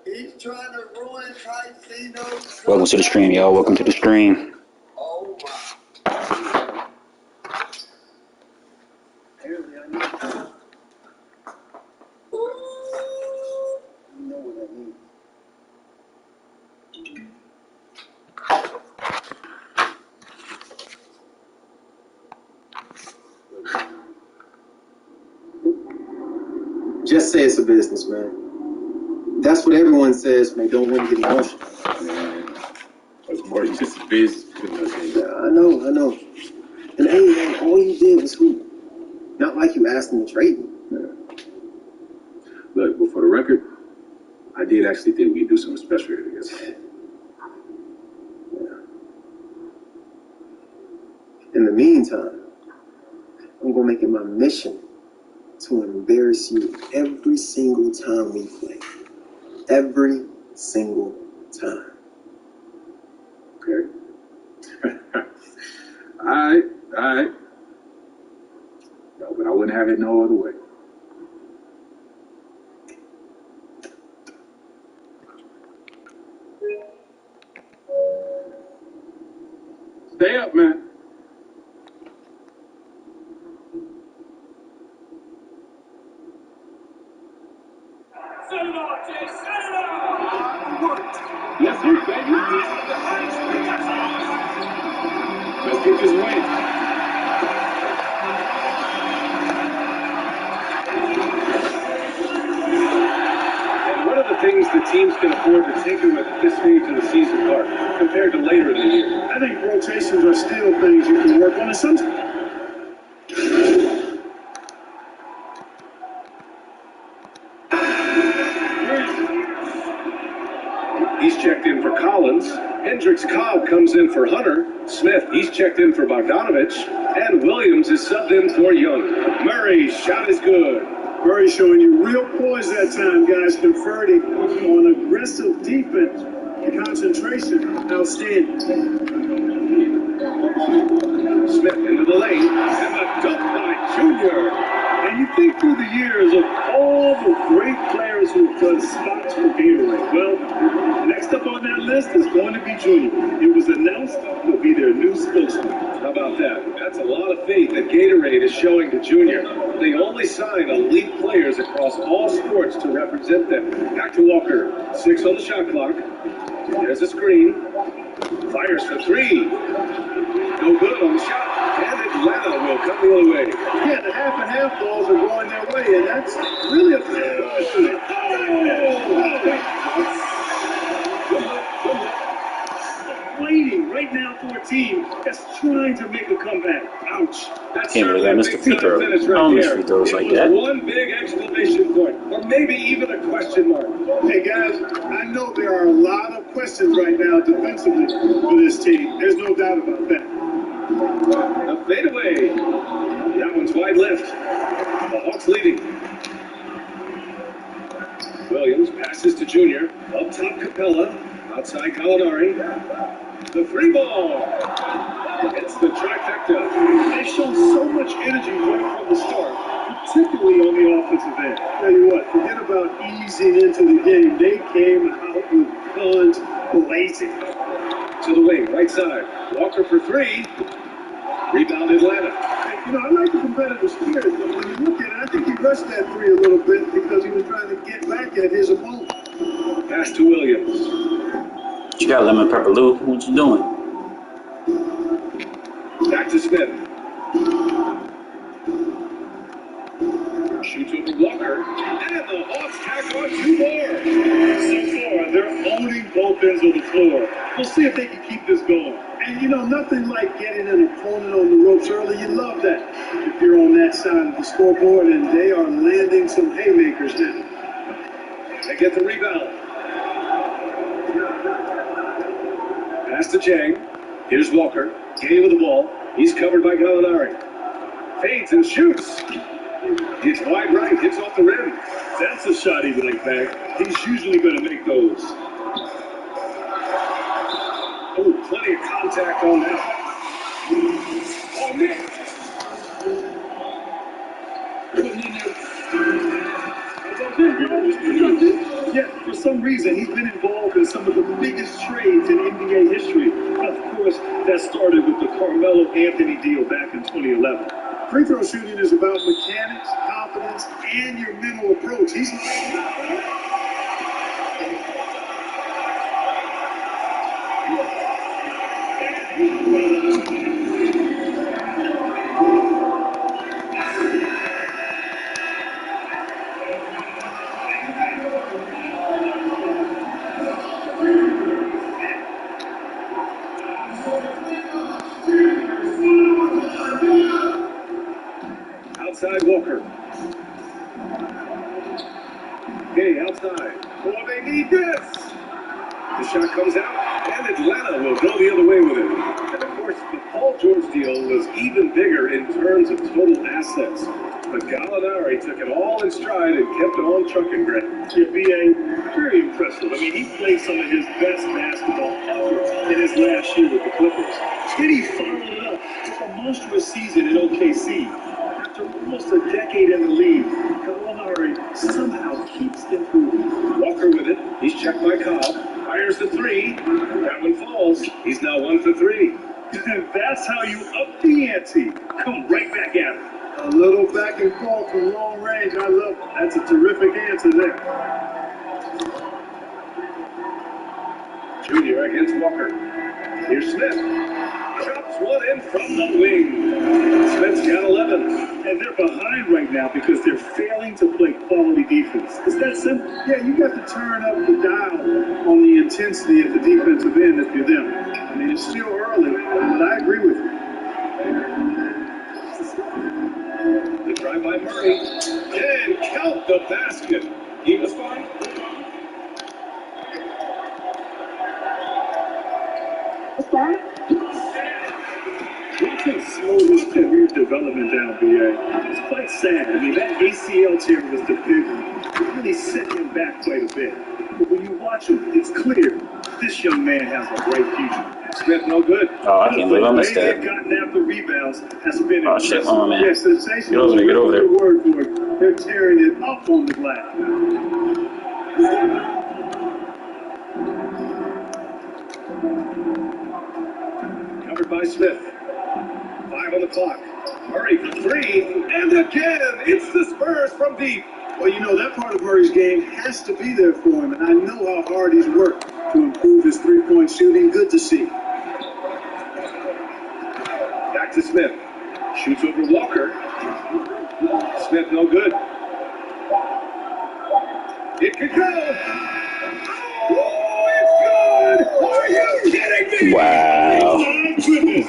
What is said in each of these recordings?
He's trying to ruin Casino. Welcome to the stream, y'all. Welcome to the stream. Oh my. Apparently I need to. You know what that means. Just say it's a business, man. That's what everyone says when they don't want to get emotional. Man, it's more than just a business. Yeah, I know. And hey, all you did was hoop. Not like you asked him to trade me. Yeah. Look, but for the record, I did actually think we could do something special here together. Yeah. In the meantime, I'm gonna make it my mission to embarrass you every single time we play. Every single time. Okay. All right. No, but I wouldn't have it no other way. Stay up, man. Set it off, Jay! Set it off! Let's go, baby. Let's get this win. And what are the things that teams can afford to tinker with at this stage of the season, Clark, compared to later in the year? I think rotations are still things you can work on. And sometimes He's checked in for Collins. Hendricks Cobb comes in for Hunter. Smith, he's checked in for Bogdanovich. And Williams is subbed in for Young. Murray's shot is good. Murray showing you real poise that time, guys, converting on aggressive defense. Concentration, outstanding. Smith into the lane. And a dunk by Junior. And you think through the years of all the great players who've done spots for Gatorade. Well, next up on that list is going to be Junior. It was announced he'll be their new spokesman. How about that? That's a lot of faith that Gatorade is showing to Junior. They only sign elite players across all sports to represent them. Back to Walker. 6 on the shot clock. There's a screen. Fires for 3. No good on the shot. And Atlanta will come the other way. Yeah, the half and half balls are going their way, and that's really a waiting right now for a team that's trying to make a comeback. Ouch. That's Can't believe I missed a free throw. I don't miss free throws like that. One big exclamation point, or maybe even a question mark. Hey guys, I know there are a lot of questions right now defensively for this team. There's no doubt about that. A fadeaway. That one's wide left. The Hawks leading. Williams passes to Junior. Up top, Capella. Outside, Gallinari. The 3 ball. It's the trifecta. They've shown so much energy right from the start, particularly on the offensive end. Tell you what, forget about easing into the game. They came out with guns blazing. To the wing, right side. Walker for 3. Rebound Atlanta. You know, I like the competitive spirit, but when you look at it, I think he rushed that 3 a little bit because he was trying to get back at his opponent. Pass to Williams. What you got, Lemon Pepper Lou? What you doing? Back to Smith. Shoots over Walker. And the Hawks tack on 2 more. So far, they're owning both ends of the floor. We'll see if they can keep this going. And you know, nothing like getting an opponent on the ropes early. You love that if you're on that side of the scoreboard, and they are landing some haymakers now. They get the rebound. Pass to Chang. Here's Walker. Gay with the ball. He's covered by Gallinari. Fades and shoots. Hits wide right. Hits off the rim. That's a shot he'd like back. He's usually going to make those. Oh, plenty of contact on that. Oh, man. Putting in there. Yet, for some reason, he's been involved in some of the biggest trades in NBA history. Of course, that started with the Carmelo Anthony deal back in 2011. Free throw shooting is about mechanics, confidence, and your mental approach. He's outside Walker. Okay, outside. Oh, they need this. The shot comes out, and Atlanta will go the other way with it. And of course, the Paul George deal was even bigger in terms of total assets. But Gallinari took it all in stride and kept on trucking, Greg. Yeah, BA, very impressive. I mean, he played some of his best basketball ever in his last year with the Clippers. Then he followed it up with a monstrous season in OKC. After almost a decade in the league, Gallinari somehow keeps improving. Walker with it. He's checked by Cobb. Fires the three. That one falls. He's now 1 for 3. That's how you up the ante. Come right back at it. A little back and forth from long range. I love it. That's a terrific answer there. Junior against Walker. Here's Smith. Drops one in from the wing. Smith's got 11. And they're behind right now because they're failing to play quality defense. It's that simple. Yeah, you got to turn up the dial on the intensity at the defensive end if you're them. I mean, it's still early, but I agree with you. The drive by Murray. And count the basket. He was fine. Watching slow his career development down, BA. It's quite sad. I mean, that ACL tear was the big one. It really set him back quite a bit. But when you watch him, it's clear this young man has a bright future. Smith no good. Oh, I can't believe I missed They've that. gotten after rebounds has been Oh, shit. Oh, man. Yes, sensational. Get over there. Good word for it. They're tearing it up on the glass. Covered by Smith. 5 on the clock. Murray for 3. And again, it's the Spurs from deep. Well, you know, that part of Murray's game has to be there for him, and I know how hard he's worked to improve his three-point shooting. Good to see. Back to Smith. Shoots over Walker. Smith no good. It could go. Oh, it's good. Are you kidding me? Wow. My goodness.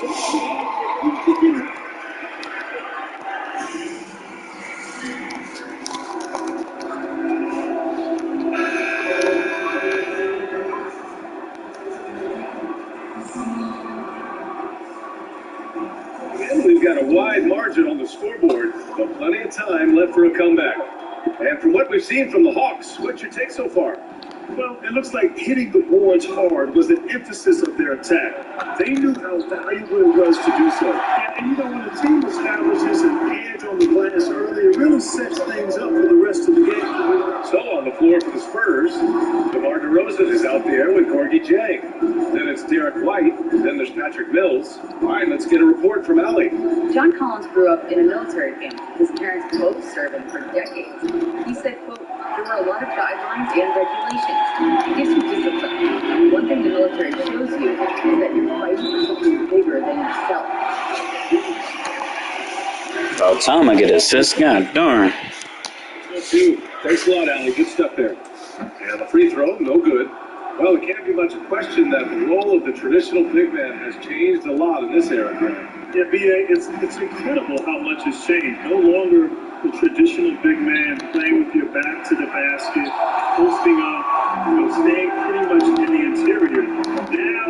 And we've got a wide margin on the scoreboard, but plenty of time left for a comeback. And from what we've seen from the Hawks, what's your take so far? Well, it looks like hitting the boards hard was an emphasis of their attack. They knew how valuable it was to do so. And you know, when the team establishes an edge on the glass early, it really sets things up for the rest of the game. So on the floor for the Spurs, DeMar DeRozan is out there with Gorgie Jang. Then it's Derek White. Then there's Patrick Mills. All right, let's get a report from Allie. John Collins grew up in a military family. His parents both served him for decades. He said, quote, there were a lot of guidelines and regulations. It gives you discipline. One thing the military shows you is that you're fighting for something bigger than yourself. About time I get an assist. God darn. Dude, thanks a lot, Allie. Good stuff there. And the free throw, no good. Well, it can't be much of a question that the role of the traditional big man has changed a lot in this era. Yeah, BA, it's incredible how much has changed. No longer the traditional big man playing with your back to the basket, posting up, staying pretty much in the interior. Now,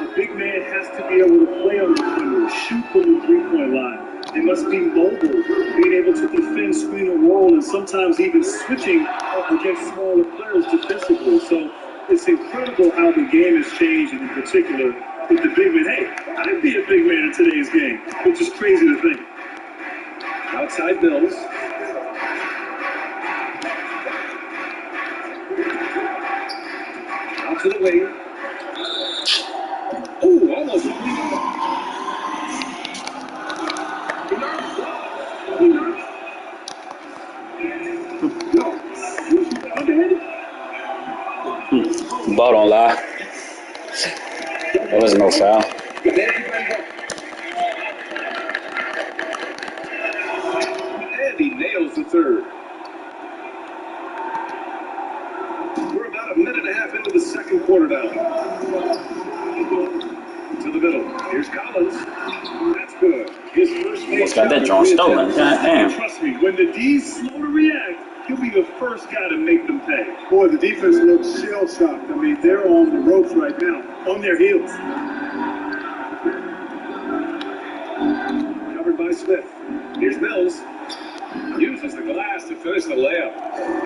a big man has to be able to play on the perimeter, shoot from the three-point line. They must be mobile, being able to defend, screen, and roll, and sometimes even switching against smaller players defensively. So it's incredible how the game has changed, and in particular with the big man. Hey, I'd be a big man in today's game, which is crazy to think. Outside Mills. to the wing. Oh, almost. Ball don't lie. There was no foul. And he nails the third. We're about a minute and a half into the second quarter now. To the middle. Here's Collins. That's good. His first Almost got that joint stolen. God damn. Trust me, when the D's slow to react, he'll be the first guy to make them pay. Boy, the defense looks shell-shocked. I mean, they're on the ropes right now, on their heels. Covered by Smith. Here's Mills. Uses the glass to finish the layup.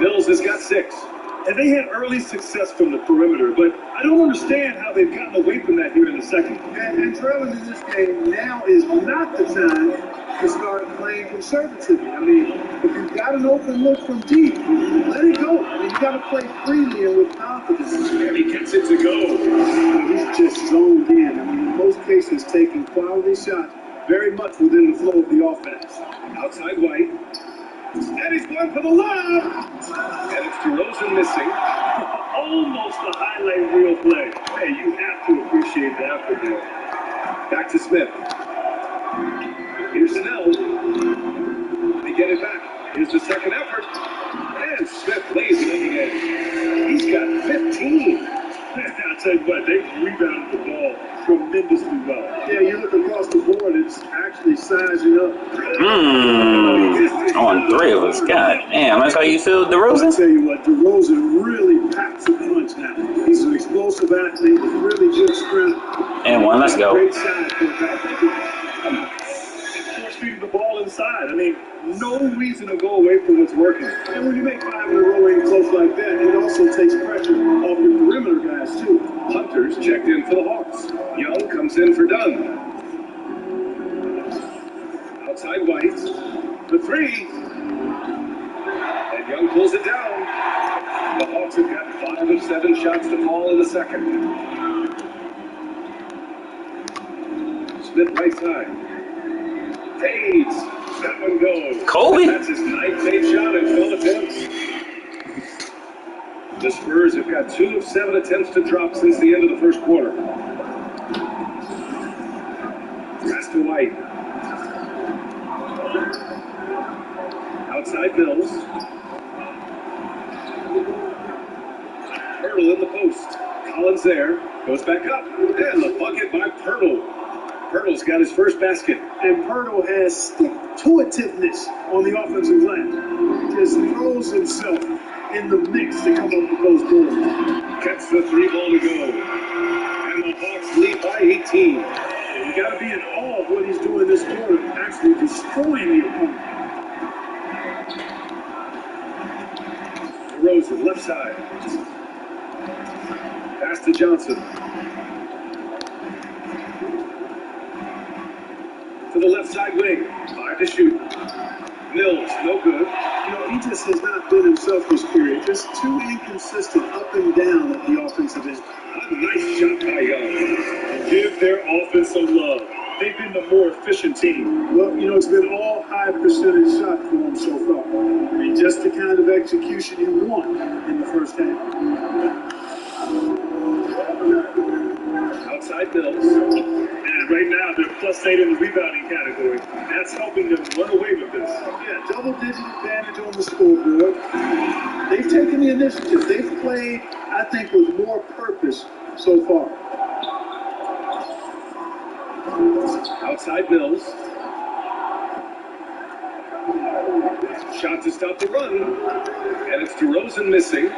Mills has got 6. And they had early success from the perimeter, but I don't understand how they've gotten away from that here in the second. And trailing in this game, now is not the time to start playing conservatively. I mean, if you've got an open look from deep, let it go. I mean, you got to play freely and with confidence. And he gets it to go. He's just zoned in. I mean, in most cases, taking quality shots very much within the flow of the offense. Outside White. And he's going for the lob. And it's DeRozan missing. Almost a highlight reel play. Hey, you have to appreciate the effort there. Back to Smith. Here's Snell. They get it back. Here's the second effort. And Smith lays it in the end. He's got 15. I'll tell you what, they've rebounded the ball tremendously well. Yeah, you look across the board, it's actually sizing up. On 3 of us. God damn. That's how you feel, I'll DeRozan? tell you what, DeRozan really packs a punch now. He's an explosive athlete with really good strength. And one. Let's go. Great size for a guy. Force feeding the ball inside. I mean, no reason to go away from what's working. And when you make 5 in a row in close like that, it also takes pressure off your perimeter guys, too. Hunter's checked in for the Hawks. Young comes in for Dunn. Outside White. The 3. And Young pulls it down. The Hawks have got 5 of 7 shots to fall in the second. Smith right side. Fades. That one goes. Kobe? That's his 9th made shot in 12 attempts. The Spurs have got 2 of 7 attempts to drop since the end of the first quarter. Pass to White. Outside Mills. Pirtle in the post. Collins there. Goes back up. And the bucket by Pirtle. Pirtle's got his first basket. And Pirtle has stick-to-itiveness on the offensive glass. He just throws himself in the mix to come up with those goals. Gets the 3 ball to go. And the Hawks lead by 18. You got to be in awe of what he's doing this quarter, actually destroying the opponent. DeRozan, left side. Pass to Johnson. To the left side wing. 5 to shoot. Mills, no good. You know, he just has not been himself this period. Just too inconsistent up and down at the offensive end. A nice shot by Young. Give their offense some love. They've been the more efficient team. Well, you know, it's been all high percentage shots for them so far. I mean, just the kind of execution you want in the first half. Outside Mills. And right now, they're +8 in the rebounding category. That's helping them run away with this. Yeah, double-digit advantage on the scoreboard. They've taken the initiative. They've played, I think, with more purpose so far. Outside Mills. Shot to stop the run. And it's DeRozan missing.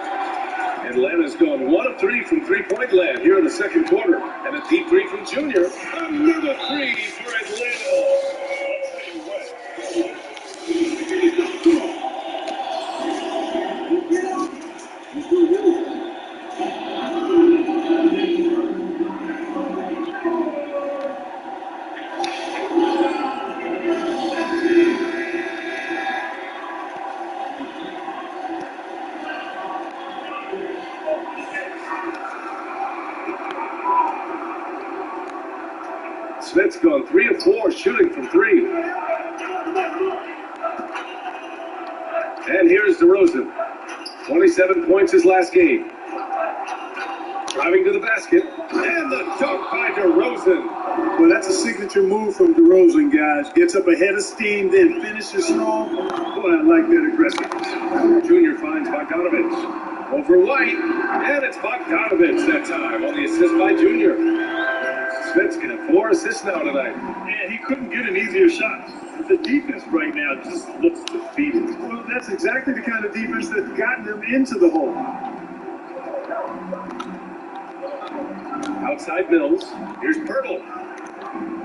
Atlanta's gone 1 of 3 from three-point land here in the second quarter. And a deep 3 from Junior. Another 3 for Atlanta. Smith's gone 3 of 4 shooting from 3. And here's DeRozan. 27 points his last game. Driving to the basket. And the dunk by DeRozan. Well, that's a signature move from DeRozan, guys. Gets up ahead of steam, then finishes strong. Boy, I like that aggressiveness. Junior finds Bogdanovich. Over White. And it's Bogdanovich that time on the assist by Junior. Smith's got 4 assists now tonight. And he couldn't get an easier shot. The defense right now just looks defeated. Well, that's exactly the kind of defense that's gotten them into the hole. Outside Mills. Here's Pirtle.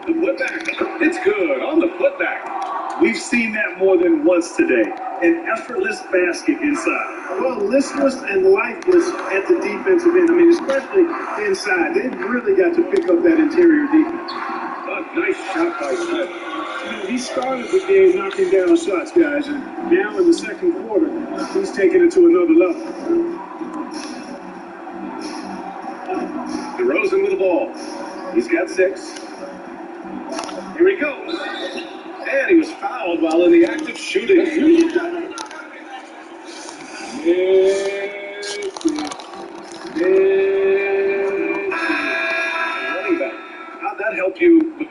The putback. It's good on the putback. We've seen that more than once today. An effortless basket inside. Well, listless and lifeless at the defensive end. I mean, especially inside. They've really got to pick up that interior defense. A nice shot by Smith. You know, he started the game knocking down shots, guys, and now in the second quarter, he's taking it to another level. DeRozan with the ball. He's got 6. Here he goes. And he was fouled while in the act of shooting. Running back. How'd that help you?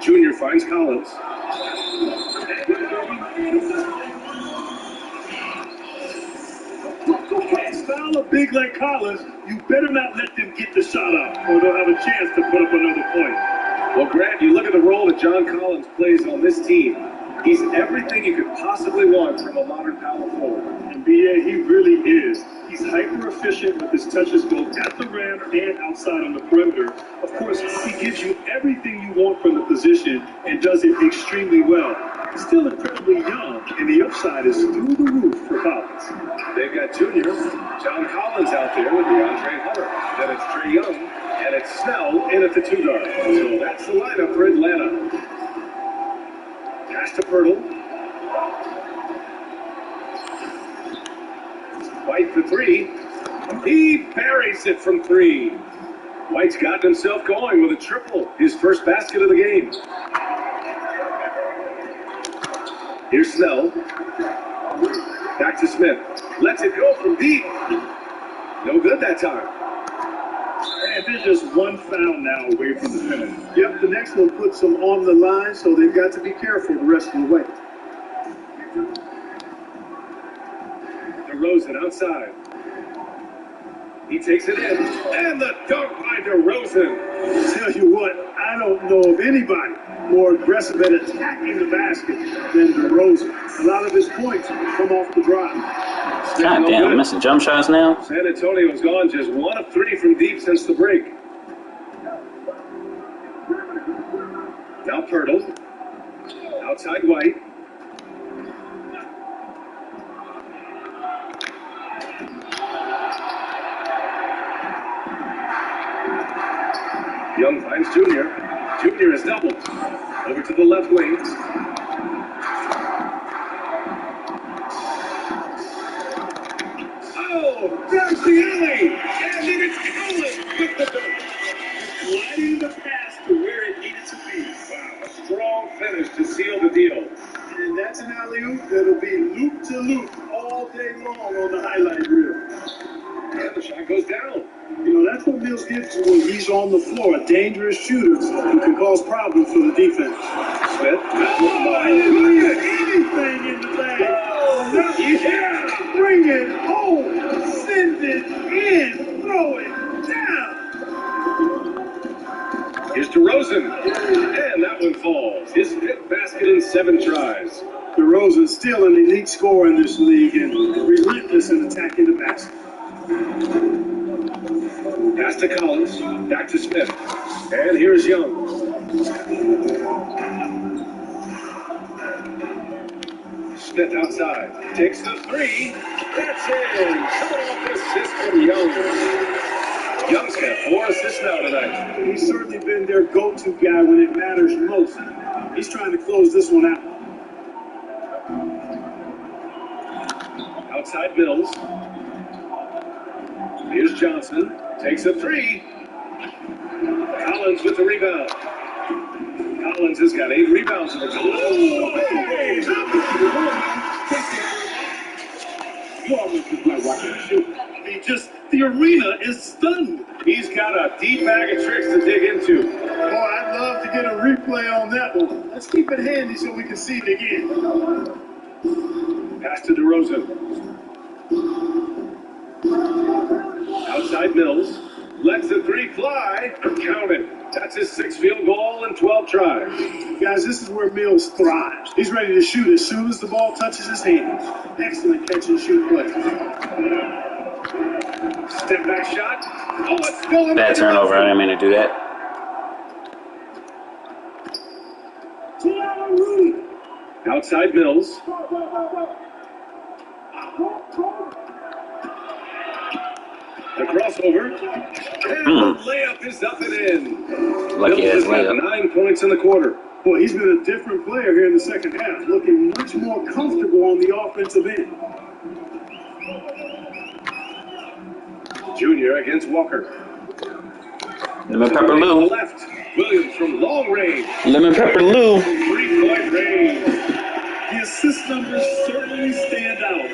Junior finds Collins. Style of big like Collins, you better not let them get the shot up, or they'll have a chance to put up another point. Well, Grant, you look at the role that John Collins plays on this team. He's everything you could possibly want from a modern power forward. And B.A., he really is. He's hyper efficient with his touches both at the rim and outside on the perimeter. Of course, he gives you everything you want from the position and does it extremely well. He's still incredibly young, and the upside is through the roof for Collins. They've got Junior, John Collins out there with DeAndre Hunter. Then it's Trae Young, and it's Snell in at the 2 guard. So that's the lineup for Atlanta. Pass to Pirtle. White for 3. He buries it from 3. White's gotten himself going with a triple, his first basket of the game. Here's Snell. Back to Smith. Lets it go from deep. No good that time. And there's just one foul now away from the finish. Yep, the next one puts them on the line, so they've got to be careful the rest of the way. DeRozan outside. He takes it in. And the dunk by DeRozan. Tell you what, I don't know of anybody more aggressive at attacking the basket than DeRozan. A lot of his points come off the drive. God damn, I'm missing jump shots now. San Antonio's gone just 1 of 3 from deep since the break. Now Pirtle. Outside White. Young finds Junior. Junior is doubled. Over to the left wing. Oh, there's the alley! And then it's Collins with the dunk. Sliding the pass to where it needed to be. Wow, a strong finish to seal the deal. And that's an alley-oop that'll be loop to loop all day long on the highlight reel. And the shot goes down. You know, that's what Mills gives you when he's on the floor, a dangerous shooter who can cause problems for the defense. Smith. Oh, hallelujah! Anything in the bag. Oh, Yeah! Bring it home! Send it in! Throw it down! Here's DeRozan. And that one falls. His fifth basket in 7 tries. DeRozan's still an elite scorer in this league and relentless in attacking the basket. Pass to Collins. Back to Smith. And here's Young. Smith outside. Takes the 3. That's in. Coming off the assist from Young. Young's got 4 assists now tonight. He's certainly been their go-to guy when it matters most. He's trying to close this one out. Outside Mills. Here's Johnson. Takes a 3. Collins with the rebound. Collins has got 8 rebounds in the game. You almost look like watching a shoot. The arena is stunned. He's got a deep bag of tricks to dig into. Oh, I'd love to get a replay on that one. Let's keep it handy so we can see it again. Pass to DeRozan. Outside Mills. Lets the 3 fly. Count it. That's his 6th field goal in 12 tries. Guys, this is where Mills thrives. He's ready to shoot as soon as the ball touches his hands. Excellent catch and shoot play. Step back shot. Oh, it's going. Bad turnover. I didn't mean to do that. Outside Mills. The crossover. And the layup is up and in. Lucky Mills ass has got layup. 9 points in the quarter. Boy, he's been a different player here in the second half, looking much more comfortable on the offensive end. Junior against Walker. Lemon pepper To the Lou. left. Williams from long range. Lemon pepper Lou. 3-point range. The assist numbers certainly stand out.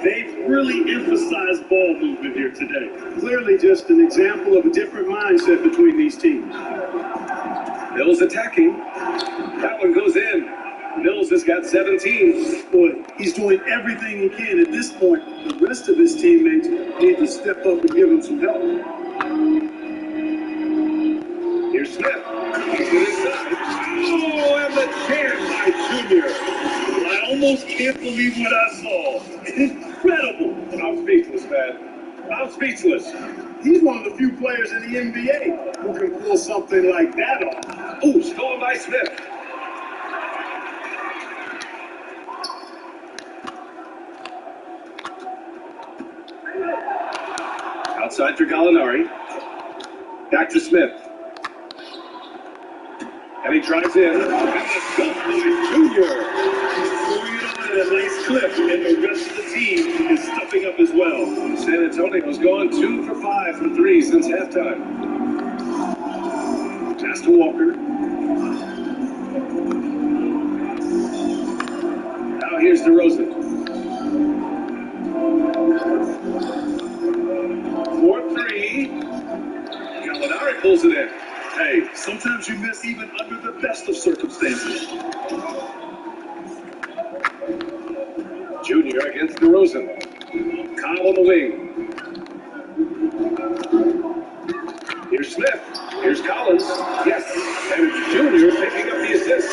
They've really emphasized ball movement here today. Clearly just an example of a different mindset between these teams. Mills attacking. That one goes in. Mills has got 17. Boy, he's doing everything he can. At this point, the rest of his teammates need to step up and give him some help. Here's Smith. He's to his side. Oh, and the chance by Junior. I almost can't believe what I saw. Incredible. I'm speechless, man. I'm speechless. He's one of the few players in the NBA who can pull something like that off. Oh, stolen by Smith. Outside for Gallinari. Back to Smith. And he drives in. And the dunk by Junior. Throwing it on at a nice clip, and the rest of the team is stepping up as well. San Antonio's gone 2 for 5 from 3 since halftime. Pass to Walker. Now here's DeRozan. 4-3. Gallinari pulls it in. Hey, sometimes you miss even under the best of circumstances. Junior against DeRozan. Kyle on the wing. Here's Smith. Here's Collins. Yes. And it's Junior picking up the assist.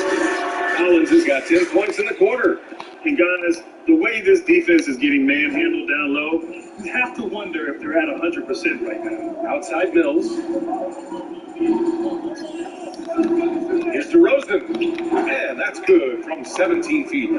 Collins has got 10 points in the quarter. And guys, the way this defense is getting manhandled down low, you have to wonder if they're at 100% right now. Outside Mills. Here's DeRozan. And that's good from 17 feet.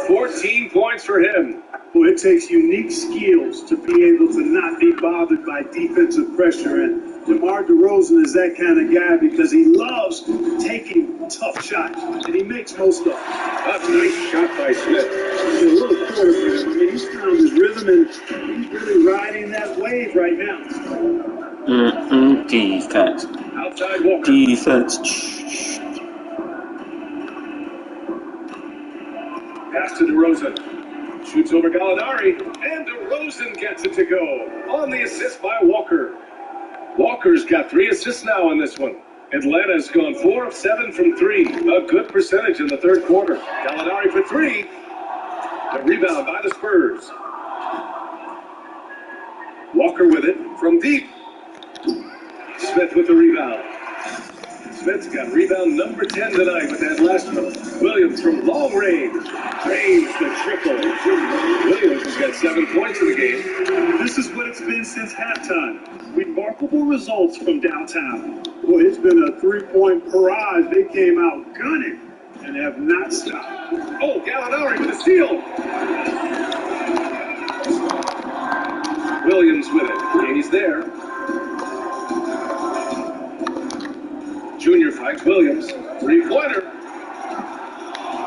14 points for him. Well, it takes unique skills to be able to not be bothered by defensive pressure. And DeMar DeRozan is that kind of guy because he loves taking tough shots. And he makes most of them. A nice shot by Smith. He's a little quarter for him. I mean, he's found his rhythm and he's really riding that wave right now. Defense. Outside Walker. Defense. Pass to DeRozan. Shoots over Gallinari. And DeRozan gets it to go. On the assist by Walker. Walker's got 3 assists now in this one. Atlanta's gone 4 of 7 from 3. A good percentage in the third quarter. Gallinari for 3. The rebound by the Spurs. Walker with it from deep. Smith with the rebound. Smith's got rebound number 10 tonight with that last one. Williams from long range. Drains the triple. Williams has got 7 points in the game. This is what it's been since halftime. Remarkable results from downtown. Boy, it's been a three-point barrage. They came out gunning and have not stopped. Oh, Gallinari with a steal. Williams with it. He's there. Junior fights Williams. Three-pointer.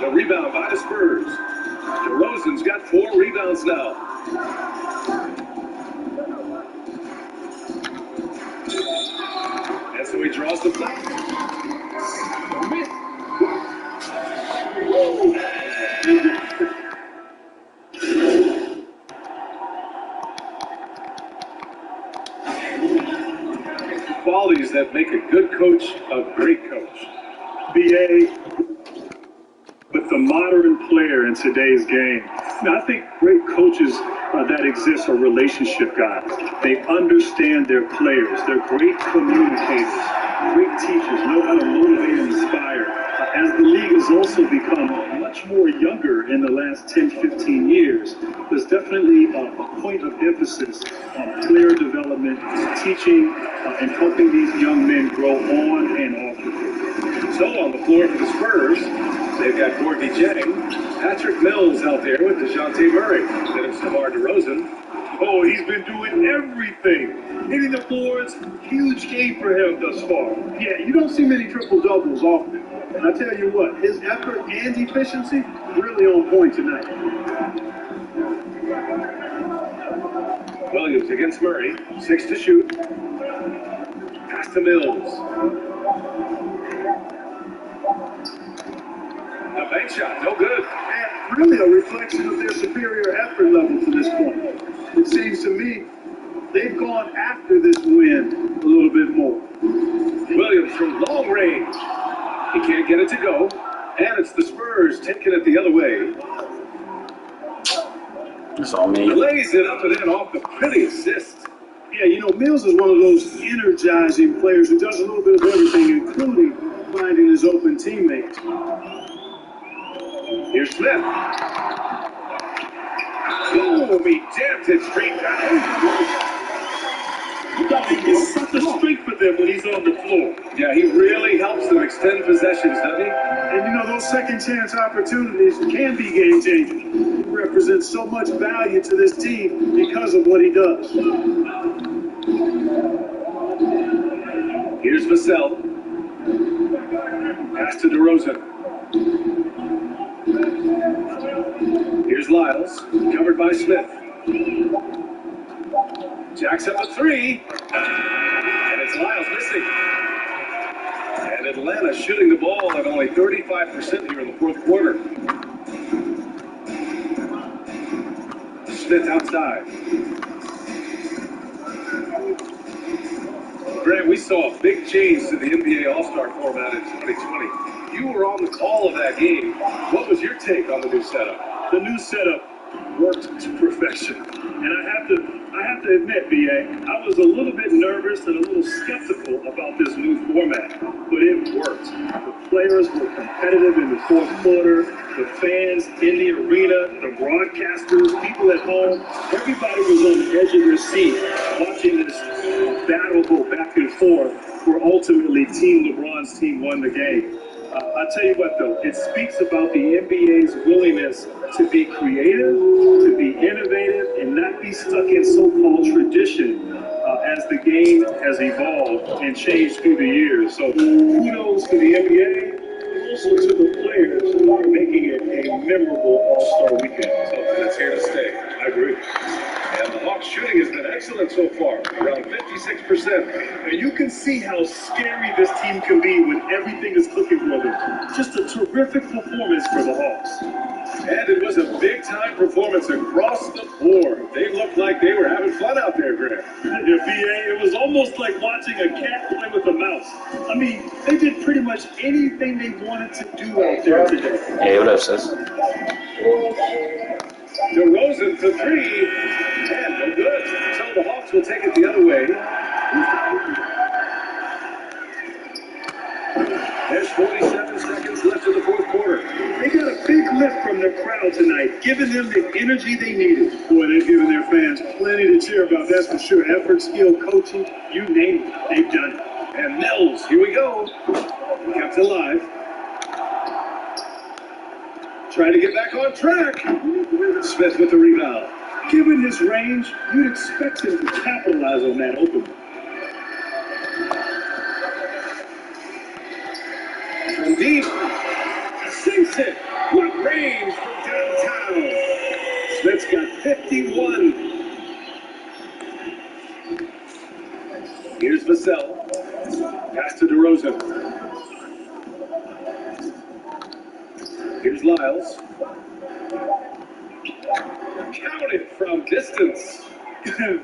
The rebound by the Spurs. DeRozan's got 4 rebounds now. And so he draws the foul. Qualities that make a good coach a great coach. BA, with the modern player in today's game, I think great coaches that exist are relationship guys. They understand their players. They're great communicators, great teachers, know how to motivate and inspire. As the league has also become much more younger in the last 10, 15 years, there's definitely a point of emphasis on player development, teaching, and helping these young men grow on and off the field. So on the floor for the Spurs, they've got Gorgie Jang, Patrick Mills out there with DeJounte Murray. Then it's DeMar DeRozan. Oh, he's been doing everything. Hitting the boards, huge game for him thus far. Yeah, you don't see many triple-doubles often. And I tell you what, his effort and efficiency really on point tonight. Williams against Murray, 6 to shoot. Pass to Mills. A bank shot, no good. And really a reflection of their superior effort level to this point. It seems to me they've gone after this win a little bit more. Williams from long range. He can't get it to go. And it's the Spurs taking it the other way. That's all me. Lays it up and in off the pretty assist. Yeah, you know, Mills is one of those energizing players who does a little bit of everything, including finding his open teammates. Here's Smith. Boom, he jammed it straight down. It's such a strength for them when he's on the floor. Yeah, he really helps them extend possessions, doesn't he? And you know, those second chance opportunities can be game changers. He represents so much value to this team because of what he does. Here's Vassell. Pass to DeRozan. Here's Lyles, covered by Smith. Jacks up a 3. And it's Lyles missing. And Atlanta shooting the ball at only 35% here in the fourth quarter. Smith outside. Grant, we saw a big change to the NBA All-Star format in 2020. You were on the call of that game. What was your take on the new setup? The new setup worked to perfection. And I have to admit, BA, I was a little bit nervous and a little skeptical about this new format, but it worked. The players were competitive in the fourth quarter. The fans in the arena, the broadcasters, people at home, everybody was on the edge of their seat watching this battle go back and forth where ultimately Team LeBron's team won the game. I'll tell you what, though, it speaks about the NBA's willingness to be creative, to be innovative, and not be stuck in so-called tradition as the game has evolved and changed through the years. So kudos to the NBA, also to the players who are making it a memorable All-Star weekend. Something that's here to stay. I agree. And the Hawks shooting has been excellent so far, around 56%. And you can see how scary this team can be when everything is clicking for them. Just a terrific performance for the Hawks. And it was a big-time performance across the board. They looked like they were having fun out there, Grant. Yeah, BA, it was almost like watching a cat play with a mouse. I mean, they did pretty much anything they wanted to do out there today. Hey, what up, sis? DeRozan for three. And no good. So the Hawks will take it the other way. There's 47 seconds left in the fourth quarter. They got a big lift from the crowd tonight, giving them the energy they needed. Boy, they've given their fans plenty to cheer about, that's for sure. Effort, skill, coaching, you name it, they've done it. And Mills, here we go. Kept alive. Trying to get back on track. Smith with the rebound. Given his range, you'd expect him to capitalize on that opening. From deep. Sinks it. What range from downtown. Smith's got 51. Here's Vassell. Pass to DeRozan. Here's Lyles. Count it from distance.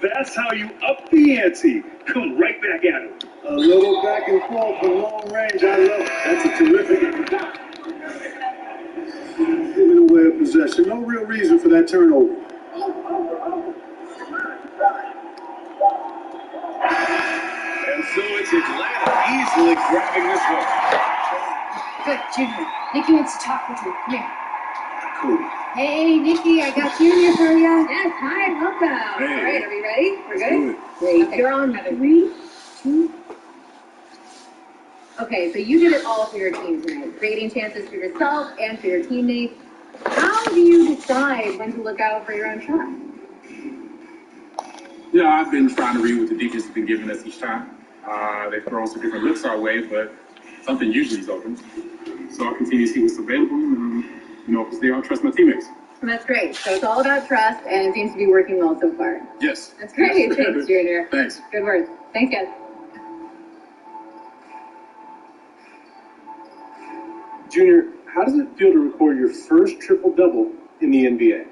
That's how you up the ante. Come right back at him. A little back and forth from long range, I love it. That's a terrific. Giving away a possession. No real reason for that turnover. And so it's Atlanta easily grabbing this one. Good, Junior. Nikki wants to talk with you. Come here. Cool. Hey, Nikki, I got Junior for you. Yes, hi, welcome. Hey. All right, are we ready? We're good? Good. Great. Okay. You're on 3, 2. Okay, so you did it all for your team tonight, creating chances for yourself and for your teammates. How do you decide when to look out for your own shot? Yeah, I've been trying to read what the defense has been giving us each time. They've thrown some different looks our way, but something usually is open. So I'll continue to see what's available and, stay on, trust my teammates. And that's great. So it's all about trust, and it seems to be working well so far. Yes. That's great. Thanks, Junior. Thanks. Good work. Thanks, guys. Junior, how does it feel to record your first triple-double in the NBA?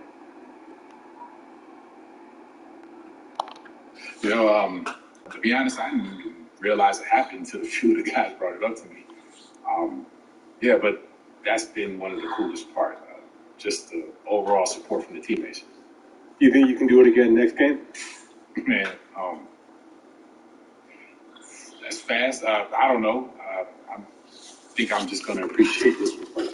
To be honest, I didn't even realize it happened until a few of the guys brought it up to me. But that's been one of the coolest parts. Just the overall support from the teammates. You think you can do it again next game? Man, that's fast. I don't know. I think I'm just going to appreciate this one.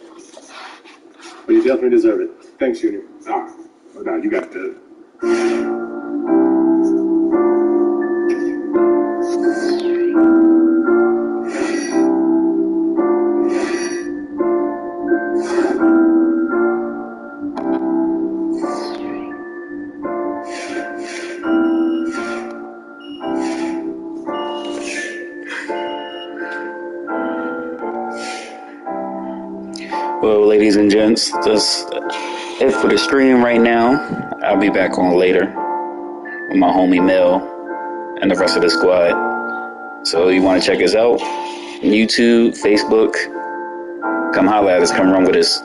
But you definitely deserve it. Thanks, Junior. No, you got the. Well, ladies and gents, that's it for the stream right now. I'll be back on later with my homie Mel and the rest of the squad. So you want to check us out? YouTube, Facebook. Come holler at us. Come run with us.